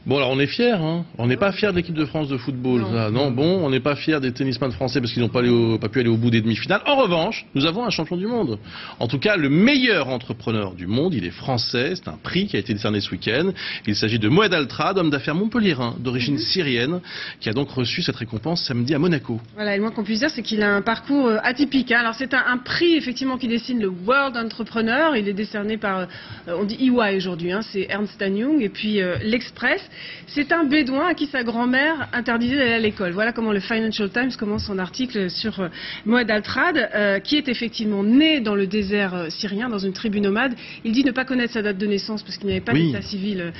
Bon, alors on est fiers, hein. On n'est pas fiers de l'équipe de France de football. Non. Ça. Non, bon, on n'est pas fiers des tennisman français parce qu'ils n'ont pas pu aller au bout des demi-finales. En revanche, nous avons un champion du monde. En tout cas, le meilleur entrepreneur du monde, il est français. C'est un prix qui a été décerné ce week-end. Il s'agit de Moed Altrad, homme d'affaires montpelliérain, d'origine syrienne, qui a donc reçu cette récompense samedi à Monaco. Voilà, et le moins qu'on puisse dire, c'est qu'il a un parcours atypique. Hein. Alors c'est un prix effectivement qui dessine le World Entrepreneur. Il est décerné par, on dit EY aujourd'hui, hein, c'est Ernst & Young, et puis l'Express. C'est un bédouin à qui sa grand-mère interdisait d'aller à l'école. Voilà comment le Financial Times commence son article sur Moed Altrad, qui est effectivement né dans le désert syrien, dans une tribu nomade. Il dit ne pas connaître sa date de naissance parce qu'il n'y avait pas d'état civil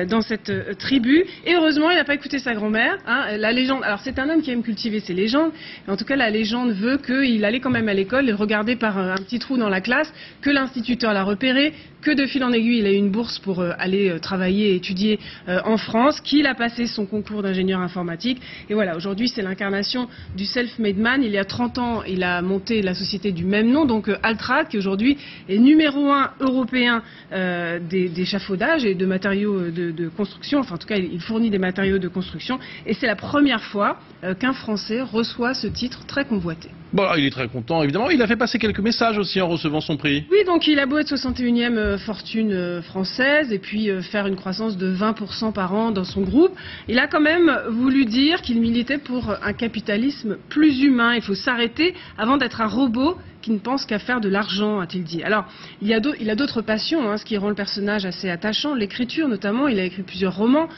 dans cette tribu. Et heureusement, il n'a pas écouté sa grand-mère. Hein. La légende. Alors c'est un homme qui aime cultiver ses légendes. Et en tout cas, la légende veut qu'il allait quand même à l'école, regardé par un petit trou dans la classe, que l'instituteur l'a repéré, que de fil en aiguille, il a eu une bourse pour aller travailler et étudier en France, qu'il a passé son concours d'ingénieur informatique. Et voilà, aujourd'hui, c'est l'incarnation du self-made man. Il y a 30 ans, il a monté la société du même nom, donc Altrad, qui aujourd'hui est numéro 1 européen d'échafaudage et de matériaux de construction. Enfin, en tout cas, il fournit des matériaux de construction. Et c'est la première fois qu'un Français reçoit ce titre très convoité. Bon, il est très content, évidemment. Il a fait passer quelques messages aussi en recevant son prix. Oui, donc il a beau être 61e fortune française et puis faire une croissance de 20% par an dans son groupe, il a quand même voulu dire qu'il militait pour un capitalisme plus humain. Il faut s'arrêter avant d'être un robot qui ne pense qu'à faire de l'argent, a-t-il dit. Alors, il a d'autres passions, hein, ce qui rend le personnage assez attachant, l'écriture notamment. Il a écrit plusieurs romans.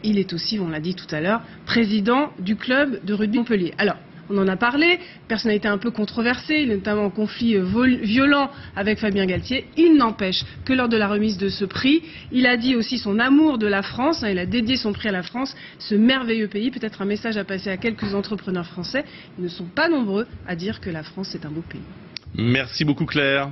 Il est aussi, on l'a dit tout à l'heure, président du club de rugby Montpellier. Alors, on en a parlé, personnalité un peu controversée, il est notamment en conflit violent avec Fabien Galtier. Il n'empêche que lors de la remise de ce prix, il a dit aussi son amour de la France, hein, il a dédié son prix à la France, ce merveilleux pays. Peut-être un message à passer à quelques entrepreneurs français. Ils ne sont pas nombreux à dire que la France est un beau pays. Merci beaucoup Claire.